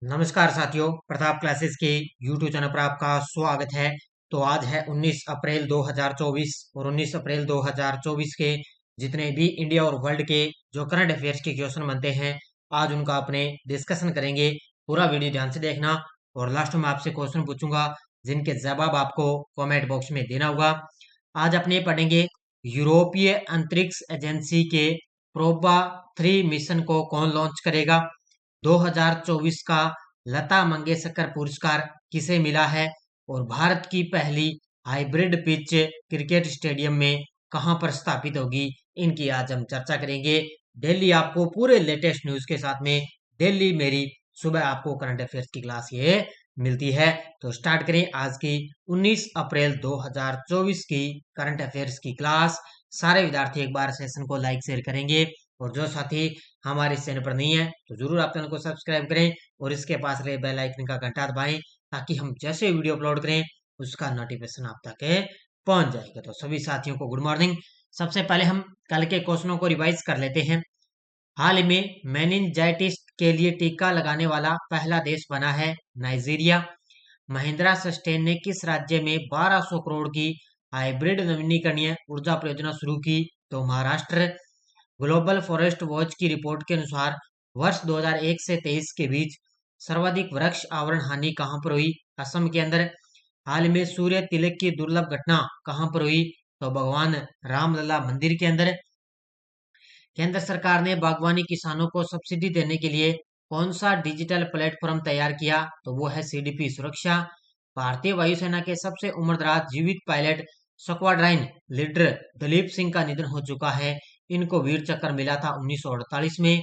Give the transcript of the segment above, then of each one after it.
नमस्कार साथियों, प्रताप क्लासेस के यूट्यूब चैनल पर आपका स्वागत है। तो आज है 19 अप्रैल 2024 और 19 अप्रैल 2024 के जितने भी इंडिया और वर्ल्ड के जो करंट अफेयर्स के क्वेश्चन बनते हैं, आज उनका अपने डिस्कशन करेंगे। पूरा वीडियो ध्यान से देखना और लास्ट में आपसे क्वेश्चन पूछूंगा जिनके जवाब आपको कमेंट बॉक्स में देना होगा। आज अपने पढ़ेंगे यूरोपीय अंतरिक्ष एजेंसी के प्रोबा 3 मिशन को कौन लॉन्च करेगा। 2024 का लता मंगेशकर पुरस्कार किसे मिला है और भारत की पहली हाइब्रिड पिच क्रिकेट स्टेडियम में कहां पर स्थापित होगी, इनकी आज हम चर्चा करेंगे। डेली आपको पूरे लेटेस्ट न्यूज के साथ में डेली मेरी सुबह आपको करंट अफेयर्स की क्लास ये मिलती है। तो स्टार्ट करें आज की 19 अप्रैल 2024 की करंट अफेयर्स की क्लास। सारे विद्यार्थी एक बार सेशन को लाइक शेयर करेंगे और जो साथी हमारे इस चैनल पर नहीं है तो जरूर आप चैनल को सब्सक्राइब करें और इसके पास रहे बेल आइकन का घंटा दबाएं ताकि हम जैसे वीडियो अपलोड करें उसका नोटिफिकेशन आप तक पहुंच जाएगा। तो सभी साथियों को गुड मॉर्निंग। सबसे पहले हम कल के क्वेश्चनों को रिवाइज कर लेते हैं। हाल ही में मेनिनजाइटिस के लिए टीका लगाने वाला पहला देश बना है नाइजीरिया। महिंद्रा सस्टेन ने किस राज्य में 1200 करोड़ की हाइब्रिड नवीनीकरणीय ऊर्जा परियोजना शुरू की, तो महाराष्ट्र। ग्लोबल फॉरेस्ट वॉच की रिपोर्ट के अनुसार वर्ष 2001 से 23 के बीच सर्वाधिक वृक्ष आवरण हानि कहां पर हुई, असम के अंदर। हाल में सूर्य तिलक की दुर्लभ घटना कहां पर हुई, तो भगवान रामलला मंदिर के अंदर। केंद्र सरकार ने बागवानी किसानों को सब्सिडी देने के लिए कौन सा डिजिटल प्लेटफॉर्म तैयार किया, तो वो है सीडीपी सुरक्षा। भारतीय वायुसेना के सबसे उम्रदराज जीवित पायलट स्क्वाड्राइन लीडर दलीप सिंह का निधन हो चुका है। इनको वीर चक्र मिला था 1948 में।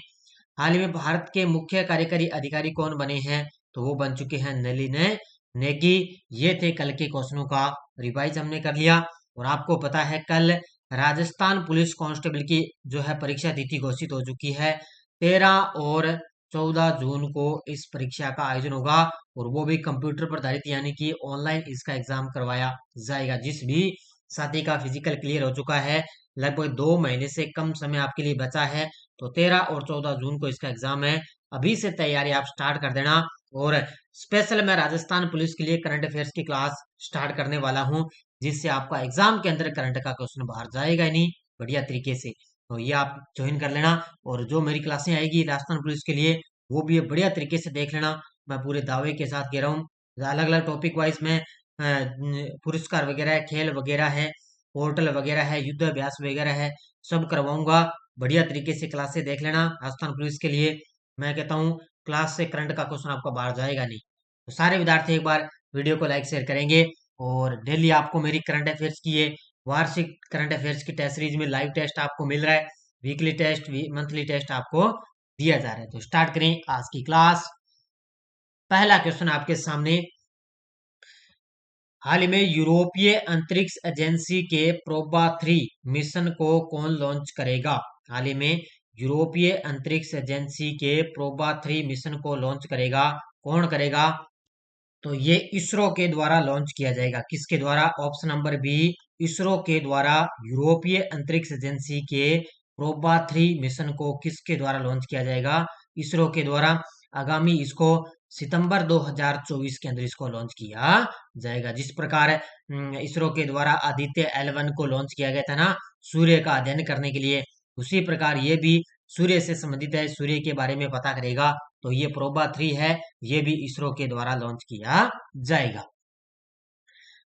हाल ही में भारत के मुख्य कार्यकारी अधिकारी कौन बने हैं, तो वो बन चुके हैं नलिन नेगी। ये थे कल के क्वेश्चनों का रिवाइज हमने कर लिया। और आपको पता है कल राजस्थान पुलिस कांस्टेबल की जो है परीक्षा तिथि घोषित हो चुकी है। 13 और 14 जून को इस परीक्षा का आयोजन होगा और वो भी कंप्यूटर पर आधारित यानी कि ऑनलाइन इसका एग्जाम करवाया जाएगा। जिस भी साथी का फिजिकल क्लियर हो चुका है, लगभग 2 महीने से कम समय आपके लिए बचा है, तो 13 और 14 जून को इसका एग्जाम है। अभी से तैयारी आप स्टार्ट कर देना। और स्पेशल मैं राजस्थान पुलिस के लिए करंट अफेयर्स की क्लास स्टार्ट करने वाला हूँ, जिससे आपका एग्जाम के अंदर करंट का क्वेश्चन बाहर जाएगा ही नहीं बढ़िया तरीके से। तो ये आप ज्वाइन कर लेना और जो मेरी क्लासें आएगी राजस्थान पुलिस के लिए वो भी बढ़िया तरीके से देख लेना। मैं पूरे दावे के साथ कह रहा हूँ, अलग अलग टॉपिक वाइज में पुरस्कार वगैरह है, खेल वगैरह है, पोर्टल वगैरह है, युद्ध अभ्यास वगैरह है, सब करवाऊंगा। बढ़िया तरीके से क्लासे देख लेना राजस्थान पुलिस के लिए। मैं कहता हूँ क्लास से करंट का क्वेश्चन आपका बाहर जाएगा नहीं। तो सारे विद्यार्थी एक बार वीडियो को लाइक शेयर करेंगे और डेली आपको मेरी करंट अफेयर्स की ये वार्षिक करंट अफेयर्स की टेस्ट सीरीज में लाइव टेस्ट आपको मिल रहा है। वीकली टेस्ट मंथली टेस्ट आपको दिया जा रहा है। तो स्टार्ट करें आज की क्लास। पहला क्वेश्चन आपके सामने। हाल ही में यूरोपीय अंतरिक्ष एजेंसी के प्रोबा 3 मिशन को कौन लॉन्च करेगा। हाल ही में यूरोपीय अंतरिक्ष एजेंसी के प्रोबा 3 मिशन को लॉन्च करेगा, कौन करेगा, तो ये इसरो के द्वारा लॉन्च किया जाएगा। किसके द्वारा, ऑप्शन नंबर बी, इसरो के द्वारा यूरोपीय अंतरिक्ष एजेंसी के प्रोबा 3 मिशन को किसके द्वारा लॉन्च किया जाएगा, इसरो के द्वारा। आगामी इसको सितंबर 2024 के अंदर इसको लॉन्च किया जाएगा। जिस प्रकार इसरो के द्वारा आदित्य L1 को लॉन्च किया गया था ना सूर्य का अध्ययन करने के लिए, उसी प्रकार ये भी सूर्य से संबंधित है, सूर्य के बारे में पता करेगा। तो ये प्रोबा 3 है, ये भी इसरो के द्वारा लॉन्च किया जाएगा।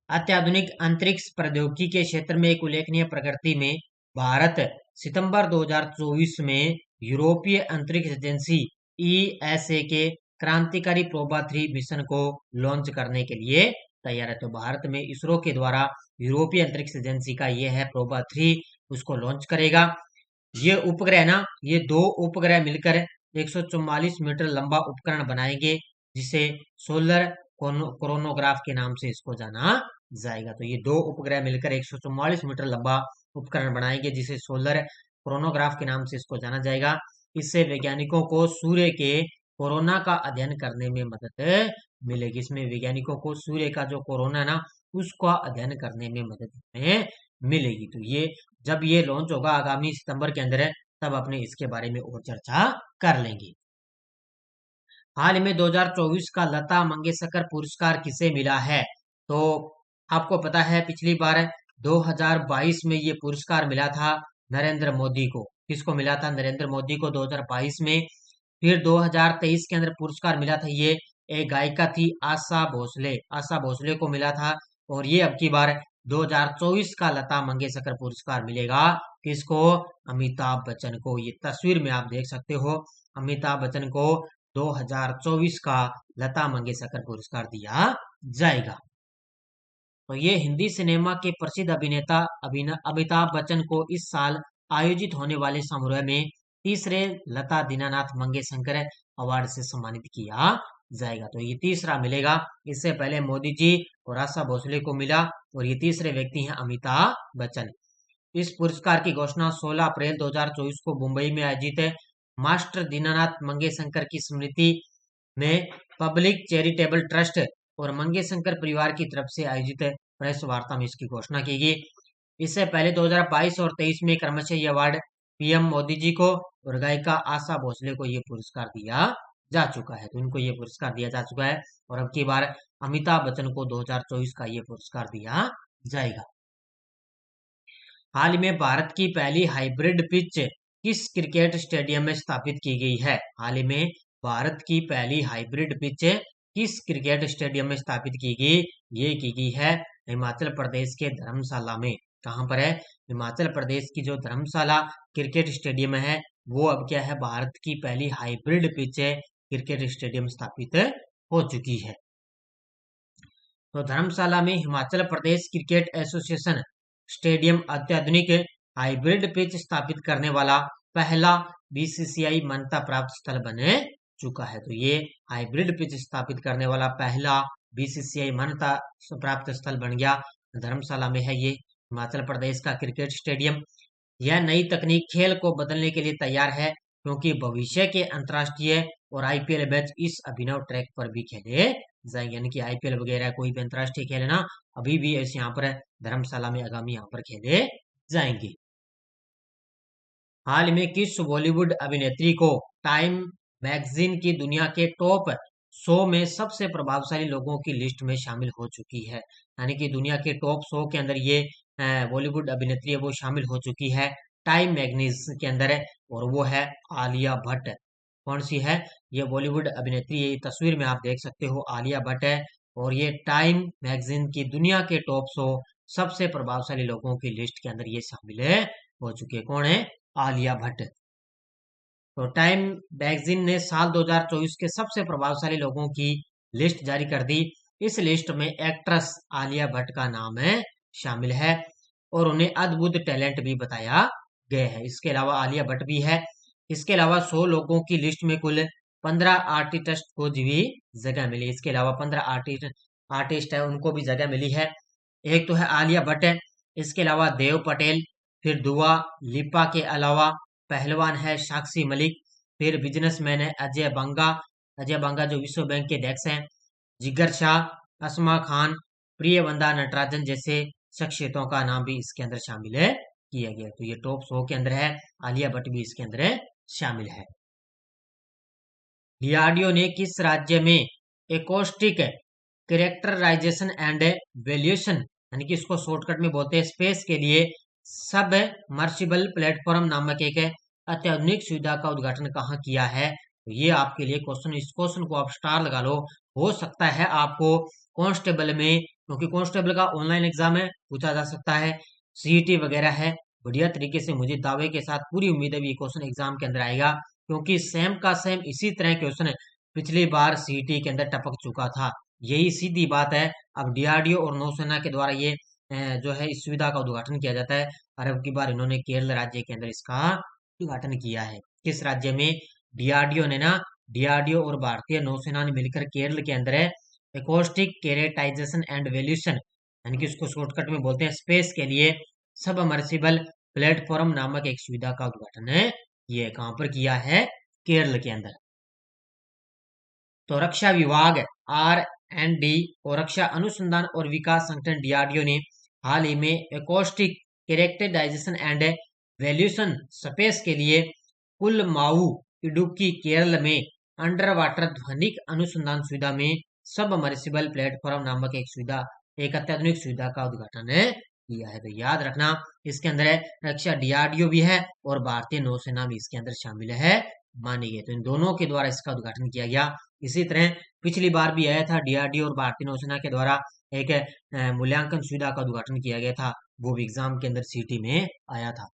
अत्याधुनिक अंतरिक्ष प्रौद्योगिकी के क्षेत्र में एक उल्लेखनीय प्रगति में भारत सितंबर 2024 में यूरोपीय अंतरिक्ष एजेंसी ESA के क्रांतिकारी प्रोबा 3 मिशन को लॉन्च करने के लिए तैयार है। तो भारत में इसरो के द्वारा यूरोपीय अंतरिक्ष एजेंसी का ये है प्रोबा 3, उसको लॉन्च करेगा। ये उपग्रह ना, ये 2 उपग्रह मिलकर 144 मीटर लंबा उपकरण बनाएंगे, जिसे सोलर कोरोनोग्राफ के नाम से इसको जाना जाएगा। तो ये 2 उपग्रह मिलकर 144 मीटर लंबा उपकरण बनाएंगे, जिसे सोलर कोरोनोग्राफ के नाम से इसको जाना जाएगा। इससे वैज्ञानिकों को सूर्य के कोरोना का अध्ययन करने में मदद मिलेगी। इसमें वैज्ञानिकों को सूर्य का जो कोरोना ना उसका अध्ययन करने में मदद में मिलेगी। तो ये जब ये लॉन्च होगा आगामी सितंबर के अंदर है, तब अपने इसके बारे में और चर्चा कर लेंगे। हाल ही में 2024 का लता मंगेशकर पुरस्कार किसे मिला है? तो आपको पता है पिछली बार 2022 में ये पुरस्कार मिला था नरेंद्र मोदी को। किसको मिला था? नरेंद्र मोदी को 2022 में। फिर 2023 के अंदर पुरस्कार मिला था ये एक गायिका थी आशा भोसले, आशा भोसले को मिला था। और ये अब की बार 2024 का लता मंगेशकर पुरस्कार मिलेगा किसको? अमिताभ बच्चन को। ये तस्वीर में आप देख सकते हो, अमिताभ बच्चन को 2024 का लता मंगेशकर पुरस्कार दिया जाएगा। तो ये हिंदी सिनेमा के प्रसिद्ध अभिनेता अमिताभ बच्चन को इस साल आयोजित होने वाले समारोह में तीसरे लता दीनानाथ मंगेशकर अवार्ड से सम्मानित किया जाएगा। तो ये तीसरा मिलेगा। इससे पहले मोदी जी और आशा भोसले को मिला और ये तीसरे व्यक्ति हैं अमिताभ बच्चन। इस पुरस्कार की घोषणा 16 अप्रैल 2024 को मुंबई में आयोजित मास्टर दीनानाथ मंगेशकर की स्मृति में पब्लिक चैरिटेबल ट्रस्ट और मंगेशकर परिवार की तरफ से आयोजित प्रेस वार्ता में इसकी घोषणा की गई। इससे पहले 2022 और 23 में क्रमशः ये अवार्ड पीएम मोदी जी को और गायिका आशा भोसले को ये पुरस्कार दिया जा चुका है। तो इनको ये पुरस्कार दिया जा चुका है और अब की बार अमिताभ बच्चन को 2024 का ये पुरस्कार दिया जाएगा। हाल ही में भारत की पहली हाइब्रिड पिच किस क्रिकेट स्टेडियम में स्थापित की गई है? हाल ही में भारत की पहली हाइब्रिड पिच किस क्रिकेट स्टेडियम में स्थापित की गई? ये की गई है हिमाचल प्रदेश के धर्मशाला में। कहां पर है? हिमाचल प्रदेश की जो धर्मशाला क्रिकेट स्टेडियम है वो अब क्या है? भारत की पहली हाइब्रिड पिच क्रिकेट स्टेडियम स्थापित हो चुकी है। तो धर्मशाला में Himachal Pradesh cricket association stadium अत्याधुनिक हाइब्रिड पिच स्थापित करने वाला पहला बीसीसीआई मान्यता प्राप्त स्थल बने चुका है। तो ये हाइब्रिड पिच स्थापित करने वाला पहला बीसीसीआई मान्यता प्राप्त स्थल बन गया, धर्मशाला में है ये हिमाचल प्रदेश का क्रिकेट स्टेडियम। यह नई तकनीक खेल को बदलने के लिए तैयार है क्योंकि भविष्य के अंतर्राष्ट्रीय और आईपीएल मैच इस अभिनव ट्रैक पर भी खेले जाएंगे। यानी कि आईपीएल वगैरह कोई भी अंतर्राष्ट्रीय खेल है ना, अभी भी ऐसे यहाँ पर धर्मशाला में आगामी यहाँ पर खेले जाएंगे। हाल में किस बॉलीवुड अभिनेत्री को टाइम मैगजीन की दुनिया के टॉप 100 में सबसे प्रभावशाली लोगों की लिस्ट में शामिल हो चुकी है? यानी कि दुनिया के टॉप 100 के अंदर ये बॉलीवुड अभिनेत्री है वो शामिल हो चुकी है टाइम मैगजीन के अंदर है, और वो है आलिया भट्ट। कौन सी है? ये बॉलीवुड अभिनेत्री है। ये तस्वीर में आप देख सकते हो आलिया भट्ट है और ये टाइम मैगजीन की दुनिया के टॉप 100 सबसे प्रभावशाली लोगों की लिस्ट के अंदर ये शामिल है हो चुके हैं। कौन है? आलिया भट्ट। तो टाइम मैगजीन ने साल 2024 के सबसे प्रभावशाली लोगों की लिस्ट जारी कर दी। इस लिस्ट में एक्ट्रेस आलिया भट्ट का नाम है शामिल है और उन्हें अद्भुत टैलेंट भी बताया गया है। इसके अलावा आलिया भट्ट भी है। इसके अलावा 100 लोगों की लिस्ट में कुल 15 आर्टिस्ट को भी जगह मिली। इसके अलावा 15 आर्टिस्ट है उनको भी जगह मिली है। एक तो है आलिया भट्ट है, इसके अलावा देव पटेल, फिर दुआ लिपा के अलावा पहलवान है साक्षी मलिक, फिर बिजनेसमैन है अजय बंगा, अजय बंगा जो विश्व बैंक के अध्यक्ष हैं, जिगर शाह, असमा खान, प्रियवंदा नटराजन जैसे शख्सियतों का नाम भी इसके अंदर शामिल है किया गया। तो ये टॉप 100 के अंदर है, आलिया भट्ट भी इसके अंदर शामिल है। डीआरडीओ ने किस राज्य में एकोस्टिक कैरेक्टराइजेशन एंड वैल्यूएशन यानी कि इसको शॉर्टकट में बोलते हैं स्पेस के लिए सबमर्सिबल प्लेटफॉर्म नामक एक अत्याधुनिक सुविधा का उद्घाटन कहाँ किया है? तो ये आपके लिए क्वेश्चन, इस क्वेश्चन को आप स्टार लगा लो। हो सकता है आपको कांस्टेबल में, क्योंकि कांस्टेबल का ऑनलाइन एग्जाम है, पूछा जा सकता है, सीईटी वगैरह है। बढ़िया तरीके से मुझे दावे के साथ पूरी उम्मीद है ये क्वेश्चन एग्जाम के अंदर आएगा, क्योंकि सेम का सेम इसी तरह क्वेश्चन पिछली बार सीईटी के अंदर टपक चुका था। यही सीधी बात है। अब डीआरडीओ और नौसेना के द्वारा ये जो है इस सुविधा का उद्घाटन किया जाता है। और अब की बार इन्होंने केरल राज्य के अंदर इसका उद्घाटन किया है। किस राज्य में? डीआरडीओ ने ना, डीआरडीओ और भारतीय नौसेना ने मिलकर केरल के अंदर एकोस्टिक कैरेटाइजेशन एंड वैल्यूएशन यानी कि उसको शॉर्टकट में बोलते हैं स्पेस के लिए सबमर्सिबल प्लेटफॉर्म नामक एक सुविधा का उद्घाटन है ये कहां पर किया है? केरल के अंदर। तो रक्षा विभाग R&D और रक्षा अनुसंधान और विकास संगठन डीआरडीओ ने हाल ही में acoustic characterization and valuation space के लिए पुलमाऊ इडुक्की केरल में अंडर वाटर ध्वनिक अनुसंधान सुविधा में सबमर्सिबल प्लेटफॉर्म नामक एक अत्याधुनिक सुविधा का उद्घाटन किया है। तो याद रखना, इसके अंदर रक्षा डीआरडीओ भी है और भारतीय नौसेना भी इसके अंदर शामिल है मानी गई। तो इन दोनों के द्वारा इसका उद्घाटन किया गया। इसी तरह पिछली बार भी आया था, डीआरडीओ और भारतीय नौसेना के द्वारा एक मूल्यांकन सुविधा का उद्घाटन किया गया था, वो भी एग्जाम के अंदर सीटी में आया था।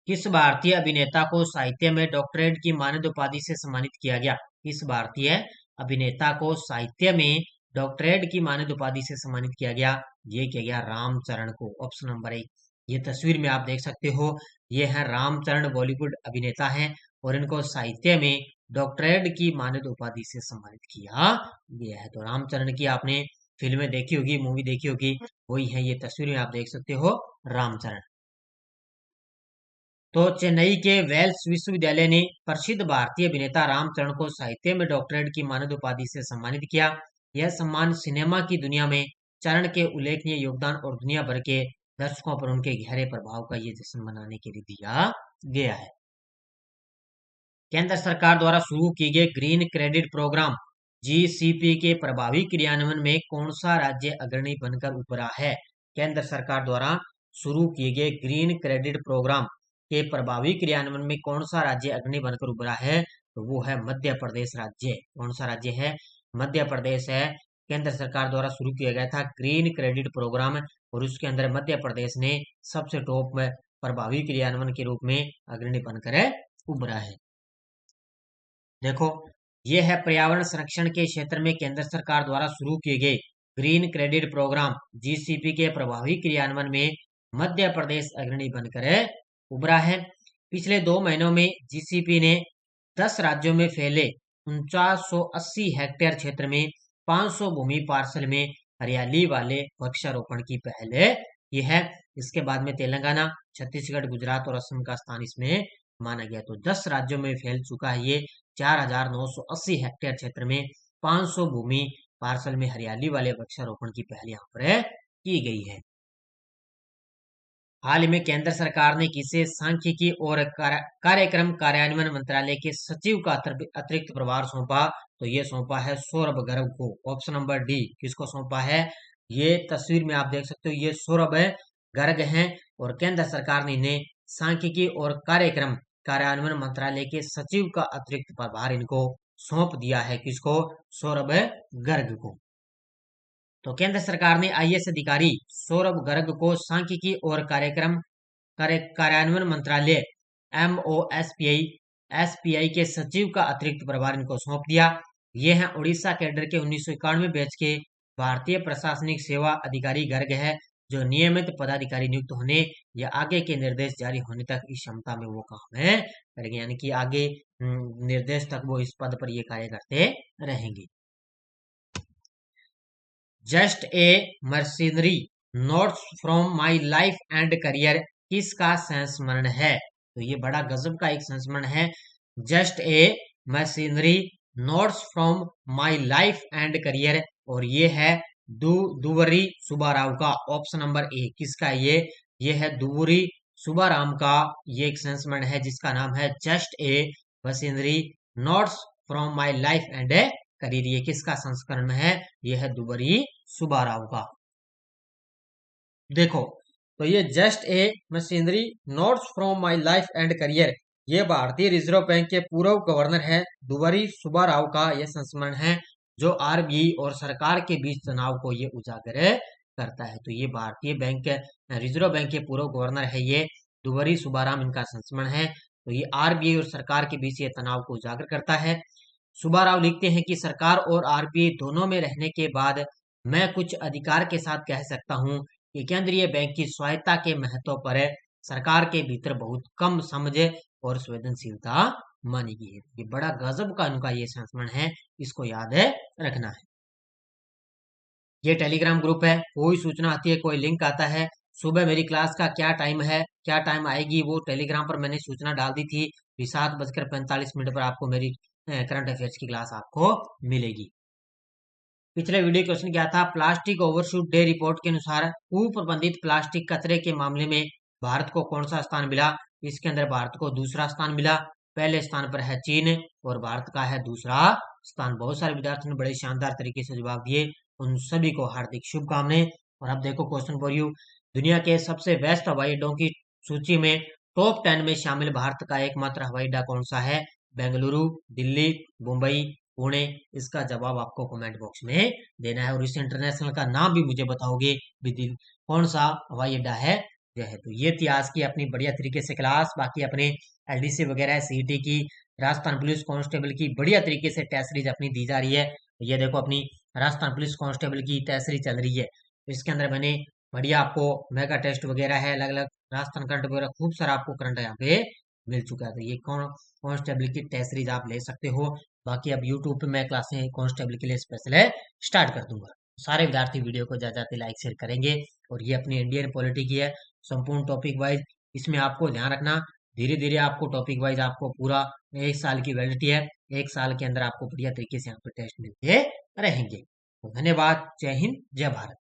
किस भारतीय अभिनेता को साहित्य में डॉक्टरेट की मानद उपाधि से सम्मानित किया गया? किस भारतीय अभिनेता को साहित्य में डॉक्टरेट की मानद उपाधि से सम्मानित किया गया? ये किया गया रामचरण को, ऑप्शन नंबर 1। ये तस्वीर में आप देख सकते हो, ये है रामचरण, बॉलीवुड अभिनेता हैं और इनको साहित्य में डॉक्टरेट की मानद उपाधि से सम्मानित किया गया है। तो रामचरण की आपने फिल्में देखी होगी, मूवी देखी होगी, वही है ये तस्वीर में आप देख सकते हो, रामचरण। तो चेन्नई के वेल्स विश्वविद्यालय ने प्रसिद्ध भारतीय अभिनेता रामचरण को साहित्य में डॉक्टरेट की मानद उपाधि से सम्मानित किया। यह सम्मान सिनेमा की दुनिया में चरण के उल्लेखनीय योगदान और दुनिया भर के दर्शकों पर उनके गहरे प्रभाव का ये जश्न मनाने के लिए दिया गया है। केंद्र सरकार द्वारा शुरू किए गए ग्रीन क्रेडिट प्रोग्राम जीसीपी के प्रभावी क्रियान्वयन में कौन सा राज्य अग्रणी बनकर उभरा है? केंद्र सरकार द्वारा शुरू किए गए ग्रीन क्रेडिट प्रोग्राम के प्रभावी क्रियान्वयन में कौन सा राज्य अग्रणी बनकर उभरा है? तो वो है मध्य प्रदेश राज्य। कौन सा राज्य है? मध्य प्रदेश है। केंद्र सरकार द्वारा शुरू किया गया था ग्रीन क्रेडिट प्रोग्राम और उसके अंदर मध्य प्रदेश ने सबसे टॉप में प्रभावी क्रियान्वयन के रूप में अग्रणी बनकर उभरा है। देखो, ये है पर्यावरण संरक्षण के क्षेत्र में केंद्र सरकार द्वारा शुरू किए गए ग्रीन क्रेडिट प्रोग्राम जीसीपी के प्रभावी क्रियान्वयन में मध्य प्रदेश अग्रणी बनकर उभरा है। पिछले 2 महीनों में जीसीपी ने 10 राज्यों में फैले 4980 हेक्टेयर क्षेत्र में 500 भूमि पार्सल में हरियाली वाले वृक्षारोपण की पहल की है। इसके बाद में तेलंगाना, छत्तीसगढ़, गुजरात और असम का स्थान इसमें माना गया। तो 10 राज्यों में फैल चुका है ये 4980 हेक्टेयर क्षेत्र में 500 भूमि पार्सल में हरियाली वाले वृक्षारोपण की पहल यहाँ पर की गई है। हाल ही में केंद्र सरकार ने किसे सांख्यिकी और कार्यक्रम कार्यान्वयन मंत्रालय के सचिव का अतिरिक्त प्रभार सौंपा? तो ये सौंपा है सौरभ गर्ग को, ऑप्शन नंबर डी। किसको सौंपा है? ये तस्वीर में आप देख सकते हो, ये सौरभ गर्ग हैं और केंद्र सरकार ने इन्हें सांख्यिकी और कार्यक्रम कार्यान्वयन मंत्रालय के सचिव का अतिरिक्त प्रभार इनको सौंप दिया है। किसको? सौरभ गर्ग को। तो केंद्र सरकार ने आईएएस अधिकारी सौरभ गर्ग को सांख्यिकी और कार्यान्वयन मंत्रालय एसपीआई के सचिव का अतिरिक्त प्रभार इनको सौंप दिया। ये हैं उड़ीसा कैडर के 1991 बैच के भारतीय प्रशासनिक सेवा अधिकारी गर्ग है, जो नियमित पदाधिकारी नियुक्त होने या आगे के निर्देश जारी होने तक इस क्षमता में वो काम है करेंगे, यानी कि आगे निर्देश तक वो इस पद पर ये कार्य करते रहेंगे। Just a mercenary notes from my life and career किसका संस्मरण है? तो ये बड़ा गजब का एक संस्मरण है। Just a mercenary notes from my life and career और ये है दुवरी सुब्बाराव का, ऑप्शन नंबर ए। किसका? ये है दुवरी सुब्बाराव का ये एक संस्मरण है जिसका नाम है just a mercenary notes from my life and career. ये किसका संस्करण है? ये है दुवरी सुब्बाराव का। देखो, तो ये just a machinery notes from my life and career, ये भारतीय रिजर्व बैंक के पूर्व गवर्नर है दुवरी सुब्बाराव का यह संस्मरण है, जो आरबीआई और सरकार के बीच तनाव को ये उजागर करता है। तो ये भारतीय बैंक रिजर्व बैंक के पूर्व गवर्नर है ये दुवरी सुब्बाराव, इनका संस्मरण है। तो ये आरबीआई और सरकार के बीच ये तनाव को उजागर करता है। सुब्बाराव लिखते हैं कि सरकार और आरबीआई दोनों में रहने के बाद मैं कुछ अधिकार के साथ कह सकता हूं कि केंद्रीय बैंक की स्वायत्तता के महत्व पर सरकार के भीतर बहुत कम समझ और संवेदनशीलता मानी गई है। ये बड़ा गजब का उनका ये संस्मरण है, इसको याद रखना है। ये टेलीग्राम ग्रुप है, कोई सूचना आती है, कोई लिंक आता है, सुबह मेरी क्लास का क्या टाइम है, क्या टाइम आएगी, वो टेलीग्राम पर मैंने सूचना डाल दी थी। 7:45 पर आपको मेरी करंट अफेयर्स की क्लास आपको मिलेगी। पिछले वीडियो क्वेश्चन क्या था? प्लास्टिक ओवरशूट डे रिपोर्ट के अनुसार कुप्रबंधित प्लास्टिक कचरे के मामले में भारत को कौन सा स्थान मिला? इसके अंदर भारत को दूसरा स्थान मिला। पहले स्थान पर है चीन और भारत का है दूसरा स्थान। बहुत सारे विद्यार्थियों ने बड़े शानदार तरीके से जवाब दिए, उन सभी को हार्दिक शुभकामनाएं। और अब देखो क्वेश्चन फॉर यू, दुनिया के सबसे बेस्ट हवाई अड्डों की सूची में टॉप 10 में शामिल भारत का एकमात्र हवाई अड्डा कौन सा है? बेंगलुरु, दिल्ली, मुंबई, पुणे? इसका जवाब आपको कमेंट बॉक्स में देना है और इस इंटरनेशनल का नाम भी मुझे बताओगे कौन सा हवाई अड्डा है यह है। तो ये थी आज की अपनी बढ़िया तरीके से क्लास। बाकी अपने एलडीसी वगैरह सीईटी की, राजस्थान पुलिस कांस्टेबल की बढ़िया तरीके से टेस्ट सीरीज अपनी दी जा रही है। ये देखो अपनी राजस्थान पुलिस कांस्टेबल की टेस्ट सीरीज चल रही है, तो इसके अंदर मैंने बढ़िया आपको मेगा टेस्ट वगैरह है, अलग अलग राजस्थान करंट वगैरह खूब सारा आपको करंट यहाँ पे मिल चुका है। तो ये कांस्टेबल की टेस्ट सीरीज आप ले सकते हो। बाकी अब यूट्यूब पे मैं क्लासें कांस्टेबल के लिए स्पेशल है स्टार्ट कर दूंगा। सारे विद्यार्थी वीडियो को ज्यादा लाइक शेयर करेंगे। और ये अपनी इंडियन पॉलिटी की है, संपूर्ण टॉपिक वाइज। इसमें आपको ध्यान रखना, धीरे धीरे आपको टॉपिक वाइज आपको पूरा 1 साल की वैलिडिटी है, 1 साल के अंदर आपको बढ़िया तरीके से यहाँ पे टेस्ट मिलते रहेंगे। तो धन्यवाद, जय हिंद, जय भारत।